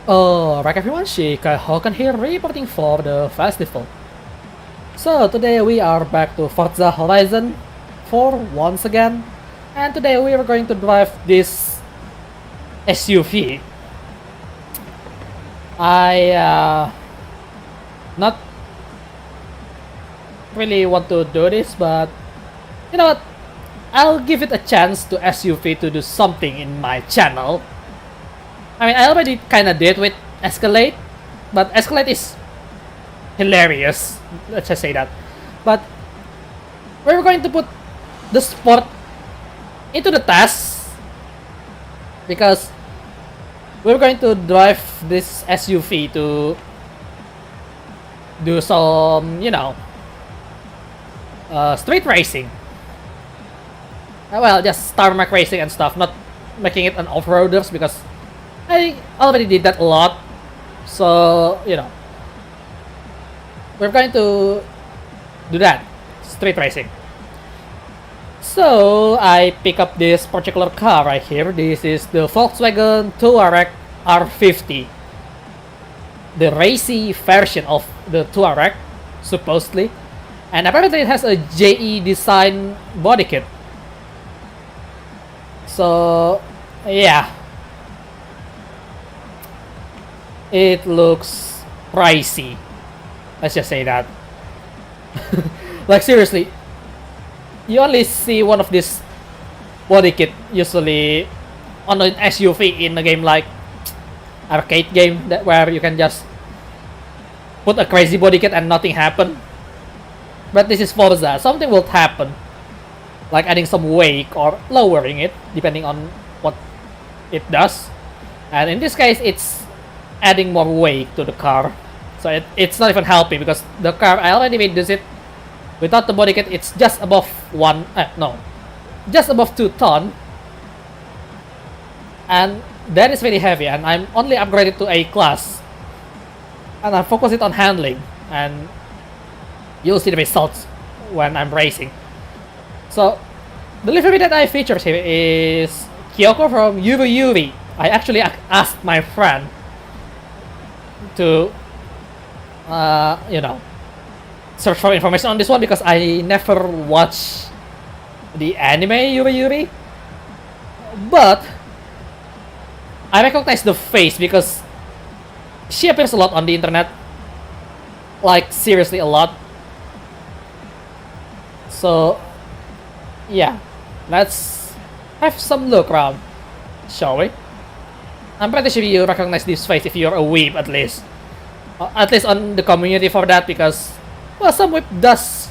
Alright everyone, Hokan here reporting for the festival. So today we are back to Forza Horizon 4 once again, and today we are going to drive this SUV. I not really want to do this, but you know what? I'll give it a chance to SUV to do something in my channel. I mean, I already kinda did with Escalade, but Escalade is hilarious. Let's just say that. But we're going to put the sport into the test because we're going to drive this SUV to do some, street racing. Well, just tarmac racing and stuff, not making it an off-roaders because I already did that a lot. So, we're going to do that, street racing. So, I pick up this particular car right here. This is the Volkswagen Touareg R50. The Racy version of the Touareg, supposedly. And apparently it has a JE design body kit. So, yeah. It looks pricey. Let's just say that. Like seriously, you only see one of this body kit usually on an SUV in a game like arcade game that where you can just put a crazy body kit and nothing happen. But this is Forza. Something will happen, like adding some wake or lowering it depending on what it does. And in this case, it's adding more weight to the car, so it's not even helping because the car I already made this it without the body kit. It's just above just above 2 ton, and that is very heavy. And I'm only upgraded to A class, and I focus it on handling, and you'll see the results when I'm racing. So the livery that I feature here is Kyōko from Yuru Yuri. I actually asked my friend to search for information on this one because I never watched the anime Yuru Yuri, but I recognize the face because she appears a lot on the internet, like seriously a lot. So yeah, let's have some look around, shall we? I'm pretty sure you recognize this face if you're a weeb, at least. At least on the community for that, because, well, some weeb does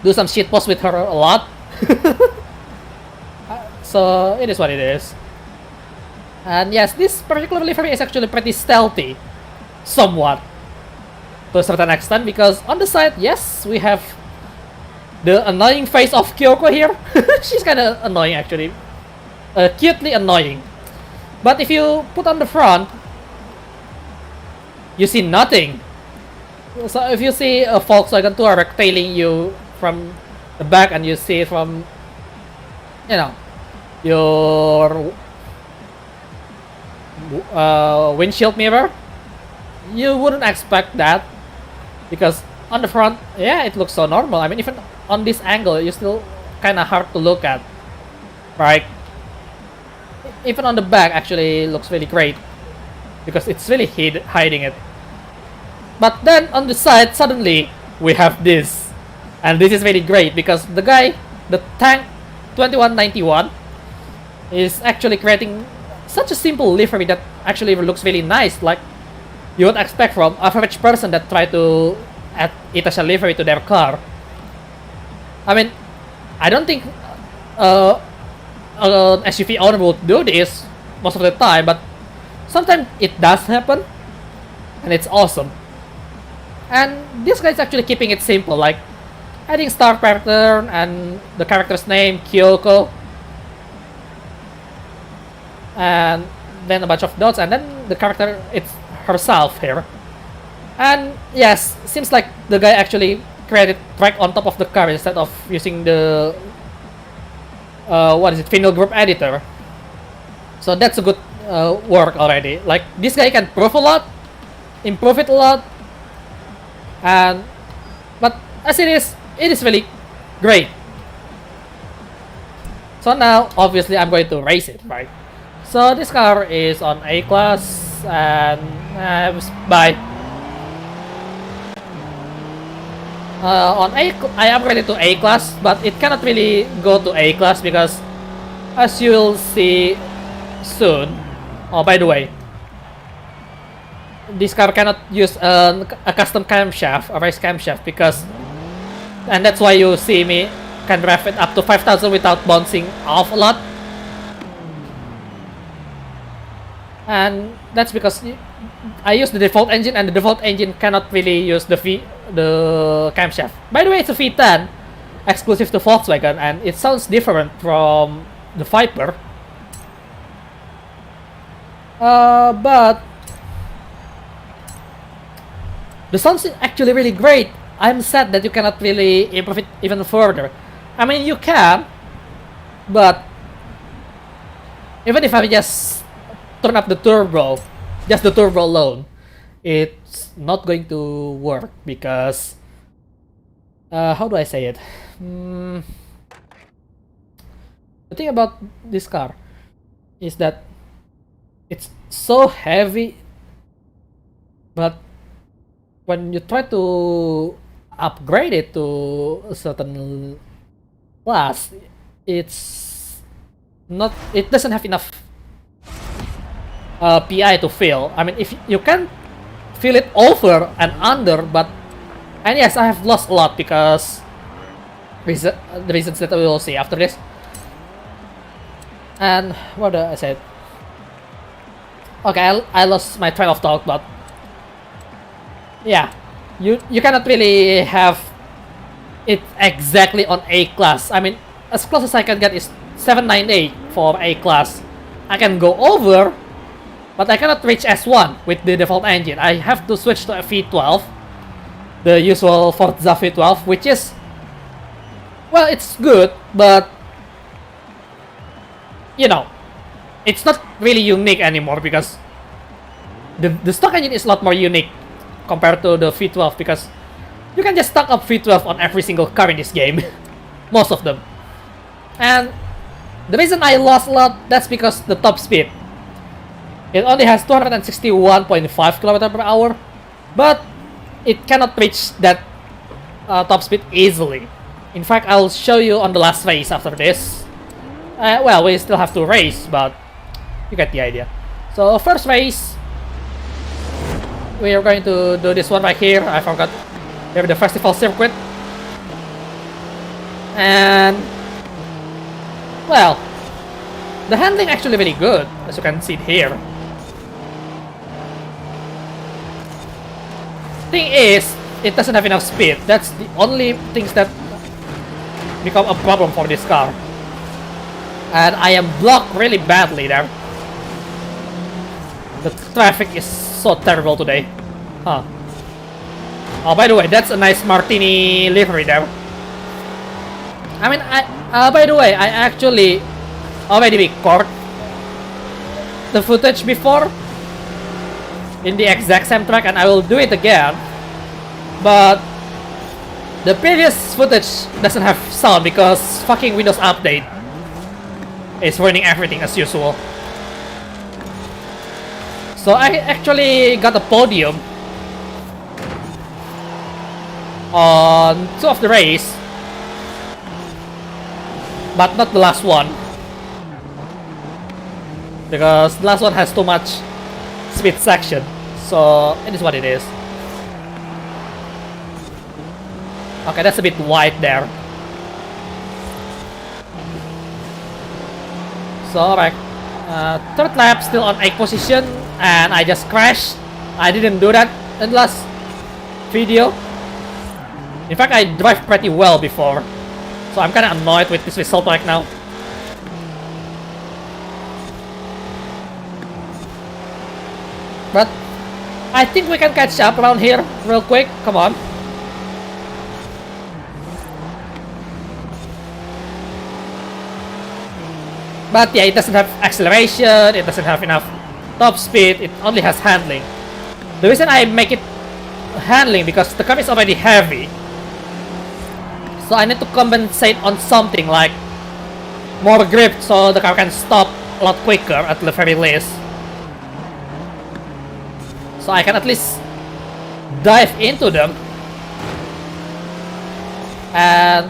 do some shitpost with her a lot. So, it is what it is. And yes, this particular livery is actually pretty stealthy. Somewhat. To a certain extent, because on the side, yes, we have the annoying face of Kyōko here. She's kinda annoying, actually. Cutely annoying. But if you put on the front, you see nothing. So if you see a Volkswagen Touareg tailing you from the back and you see it from, your windshield mirror, you wouldn't expect that. Because on the front, yeah, it looks so normal. I mean, even on this angle, it's still kind of hard to look at. Right? Even on the back actually looks really great because it's really hiding it. But then on the side, suddenly we have this, and this is really great because the guy, the tank 2191, is actually creating such a simple livery that actually looks really nice, like you would expect from average person that try to add itasha livery to their car. I mean, I don't think an SUV owner would do this most of the time, but sometimes it does happen, and it's awesome. And this guy is actually keeping it simple, like adding star pattern and the character's name Kyōko, and then a bunch of dots, and then the character it's herself here. And yes, seems like the guy actually created track on top of the car instead of using the what is it, final group editor. So that's a good work already. Like this guy can improve a lot, improve it a lot, and but as it is really great. So now, obviously, I'm going to race it, right? So this car is on A class, and bye. On A, I upgraded to A class, but it cannot really go to A class because, as you'll see soon. Oh, by the way, this car cannot use a custom camshaft, a race camshaft, because, and that's why you see me can drive it up to 5,000 without bouncing off a lot. And that's because I use the default engine, and the default engine cannot really use the camshaft. By the way, it's a V10 exclusive to Volkswagen, and it sounds different from the Viper. But the sound is actually really great. I'm sad that you cannot really improve it even further. I mean, you can, but even if I just turn up the turbo, just the turbo alone, it's not going to work because how do I say it? The thing about this car is that it's so heavy, but when you try to upgrade it to a certain class, it's not. It doesn't have enough PI to fill. I mean, if you can fill it over and under, and yes, I have lost a lot because the reasons that we will see after this. And what I said? Okay, I lost my train of thought, but yeah, you cannot really have it exactly on A class. I mean, as close as I can get is 798 for A class. I can go over, but I cannot reach S1 with the default engine. I have to switch to a V12, the usual Forza V12, which is, well, it's good, but you know, it's not really unique anymore because the stock engine is a lot more unique compared to the V12 because you can just stock up V12 on every single car in this game. Most of them. And the reason I lost a lot, that's because the top speed. It only has 261.5 km per hour, but it cannot reach that top speed easily. In fact, I'll show you on the last race after this. Well, we still have to race, but you get the idea. So first race, we are going to do this one right here. I forgot. We have the festival circuit. And well, the handling actually very good, as you can see it here. Thing is, it doesn't have enough speed. That's the only things that become a problem for this car. And I am blocked really badly there. The traffic is so terrible today. Huh. Oh, by the way, that's a nice martini livery there. I mean, by the way, I actually already recorded the footage before in the exact same track, and I will do it again. But the previous footage doesn't have sound because fucking Windows Update is ruining everything as usual. So I actually got a podium on 2 of the race, but not the last one because the last one has too much speed section. So it is what it is. Okay, that's a bit wide there. So alright, third lap still on 8th position, and I just crashed. I didn't do that in the last video. In fact, I drive pretty well before, so I'm kinda annoyed with this result right now. But I think we can catch up around here real quick. Come on. But yeah, it doesn't have acceleration, it doesn't have enough top speed, it only has handling. The reason I make it handling because the car is already heavy. So I need to compensate on something like more grip so the car can stop a lot quicker at the very least. So I can at least dive into them. And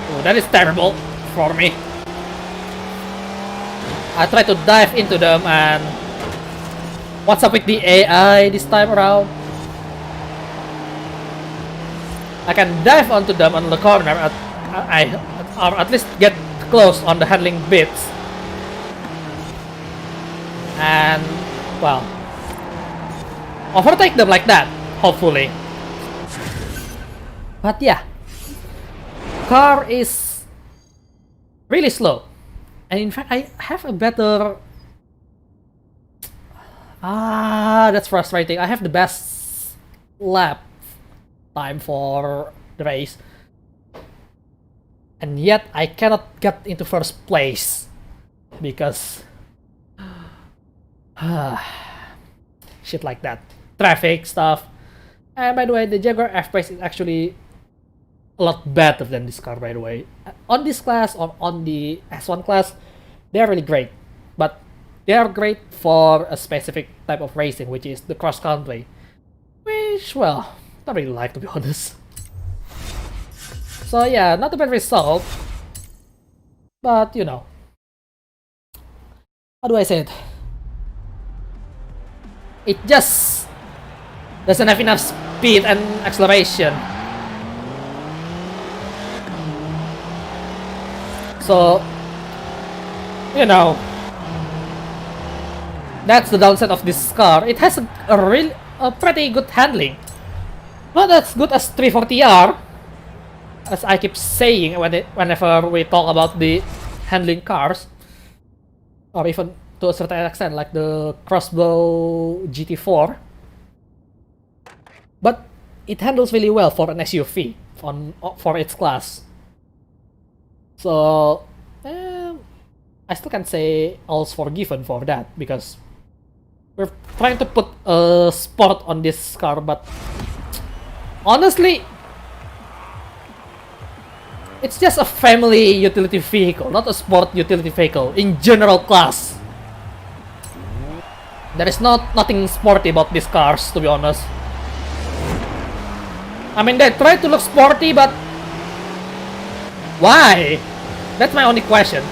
oh, that is terrible for me. I try to dive into them, and what's up with the AI this time around? I can dive onto them on the corner or at least get close on the handling bits. And well, overtake them like that, hopefully. But yeah, car is really slow. And in fact, I have a better... that's frustrating. I have the best lap time for the race. And yet, I cannot get into first place. Because... shit like that. Traffic stuff. And by the way, the Jaguar F-Pace is actually a lot better than this car, by the way. On this class or on the S1 class, they are really great. But they are great for a specific type of racing, which is the cross country. Which, well, I don't really like, to be honest. So yeah, not a bad result. But, you know. How do I say it? It just doesn't have enough speed and acceleration. So, you know, that's the downside of this car. It has a pretty good handling. Not as good as 340R, as I keep saying whenever we talk about the handling cars, or even to a certain extent like the Crossbow GT4. But it handles really well for an SUV for its class. So, I still can't say all's forgiven for that, because we're trying to put a sport on this car, but honestly, it's just a family utility vehicle, not a sport utility vehicle in general class. There is nothing sporty about these cars, to be honest. I mean, they try to look sporty, but why? That's my only question.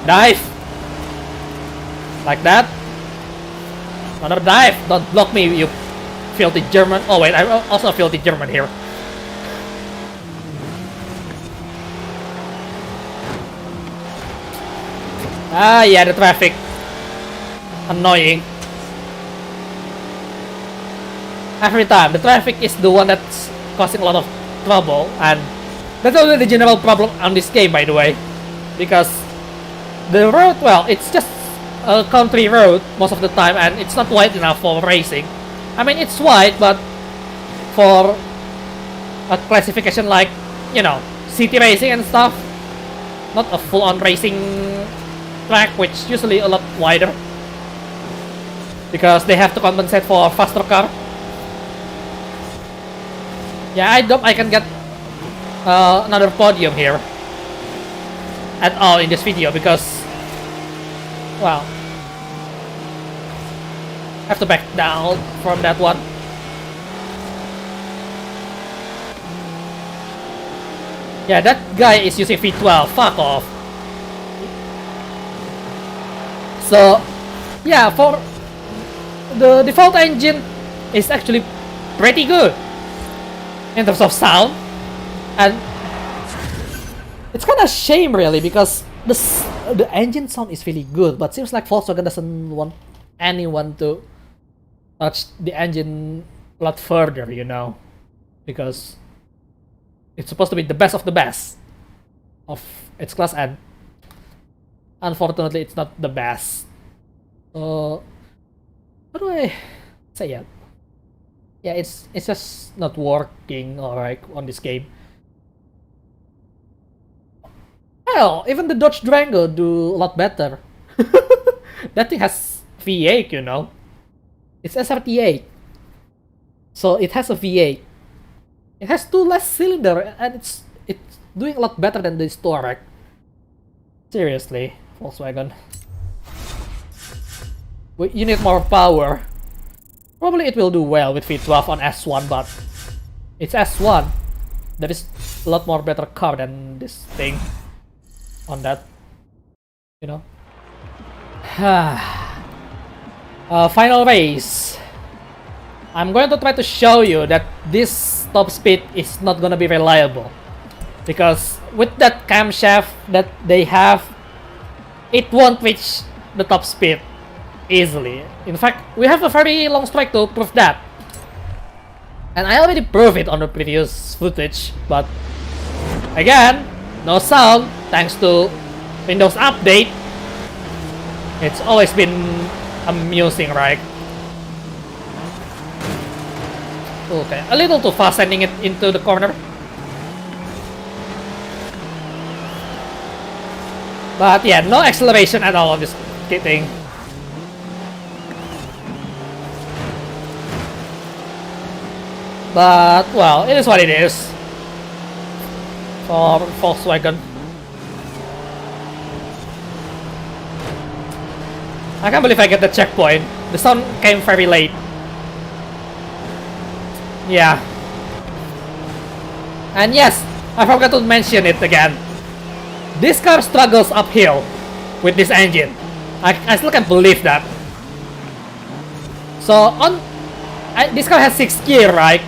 Dive! Like that. Another dive! Don't block me, you filthy German. Oh wait, I'm also a filthy German here. Ah yeah, the traffic. Annoying. Every time, the traffic is the one that's causing a lot of trouble, and that's only the general problem on this game, by the way. Because the road, well, it's just a country road most of the time, and it's not wide enough for racing. I mean, it's wide, but for a classification like, you know, city racing and stuff, not a full-on racing track, which is usually a lot wider, because they have to compensate for a faster car. Yeah, I hope I can get another podium here at all in this video, because, well, I have to back down from that one. Yeah, that guy is using V12, fuck off. So, yeah, for the default engine is actually pretty good in terms of sound, and it's kind of shame really, because the engine sound is really good, but seems like Volkswagen doesn't want anyone to touch the engine a lot further, you know, because it's supposed to be the best of the best of its class, and unfortunately it's not the best. How do I say it? Yeah, it's just not working alright on this game. Well, even the Dodge Durango do a lot better. That thing has V8, you know. It's SRT8. So it has a V8. It has 2 less cylinder and it's doing a lot better than this Touareg. Seriously, Volkswagen. You need more power. Probably it will do well with V12 on S1, but it's S1. That is a lot more better car than this thing on that, you know. Final race. I'm going to try to show you that this top speed is not gonna be reliable, because with that camshaft that they have, it won't reach the top speed easily. In fact, we have a very long strike to prove that, and I already proved it on the previous footage. But again, no sound thanks to Windows Update. It's always been amusing, right? Okay, a little too fast sending it into the corner. But yeah, no acceleration at all on this thing. But, well, it is what it is for Volkswagen. I can't believe I get the checkpoint. The sun came very late. Yeah. And yes, I forgot to mention it again. This car struggles uphill with this engine. I still can't believe that. So this car has 6 gear, right?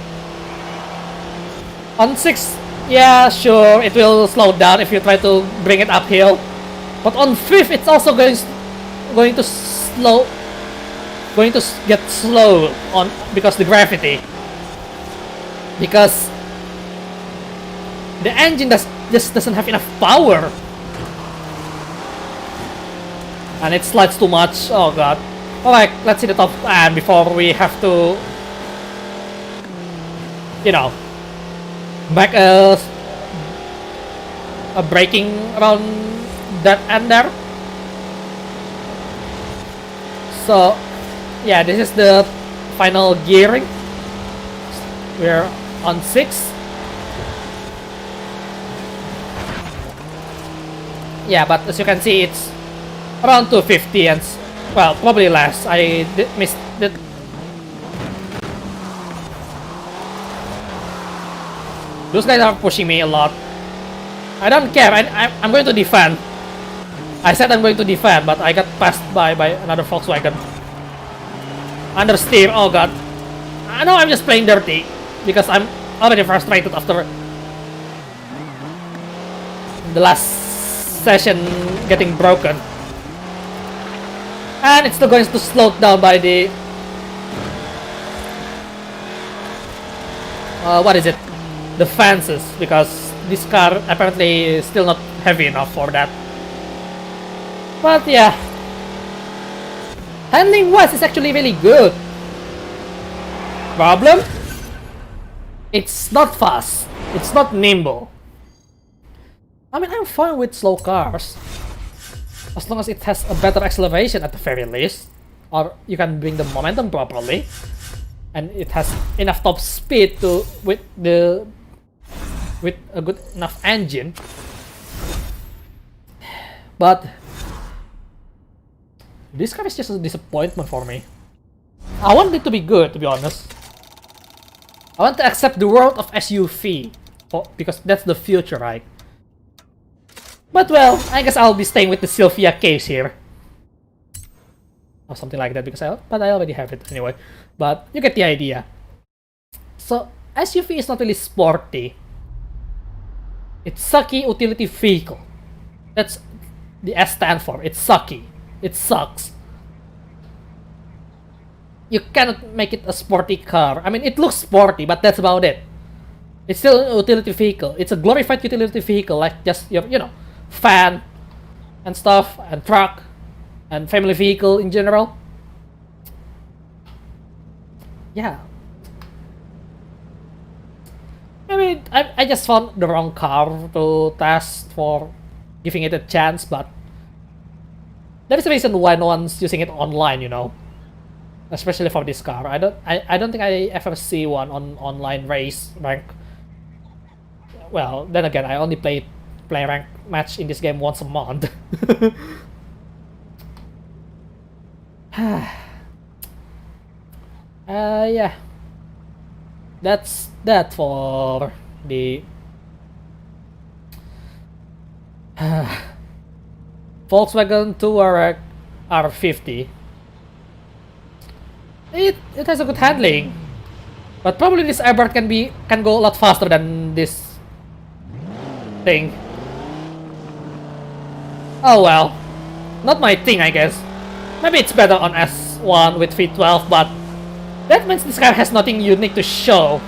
On 6, yeah, sure, it will slow down if you try to bring it uphill. But on 5th, it's also going to get slow on because the gravity. Because the engine just doesn't have enough power, and it slides too much. Oh god. Alright, let's see the top end before we have to, you know, make a braking around that end there. So yeah, this is the final gearing. We're on 6. Yeah, but as you can see, it's around 250 and, well, probably less. I missed it. Those guys are pushing me a lot. I don't care. I'm going to defend. I said I'm going to defend, but I got passed by another Volkswagen. Understeer. Oh god. I know I'm just playing dirty because I'm already frustrated after the last session getting broken, and it's still going to slow down by the what is it, the fences, because this car apparently is still not heavy enough for that. But yeah, handling wise is actually really good. Problem? It's not fast. It's not nimble. I mean, I'm fine with slow cars, as long as it has a better acceleration at the very least, or you can bring the momentum properly, and it has enough top speed to with a good enough engine. But this car is just a disappointment for me. I want it to be good, to be honest. I want to accept the world of SUV, because that's the future, right? But well, I guess I'll be staying with the Sylvia case here, or something like that, because I already have it anyway. But you get the idea. So SUV is not really sporty. It's sucky utility vehicle. That's the S stand for. It's sucky. It sucks. You cannot make it a sporty car. I mean, it looks sporty, but that's about it. It's still a utility vehicle. It's a glorified utility vehicle, like just your, you know, fan and stuff, and truck and family vehicle in general. Yeah. Maybe I just found the wrong car to test for giving it a chance, but that is the reason why no one's using it online, you know, especially for this car. I don't think I ever see one on online race rank. Well, then again, I only play rank match in this game once a month. Yeah, that's that for the Volkswagen Touareg R50. It has a good handling, but probably this airbird can go a lot faster than this thing. Oh well, not my thing, I guess. Maybe it's better on S1 with V12, but that means this car has nothing unique to show.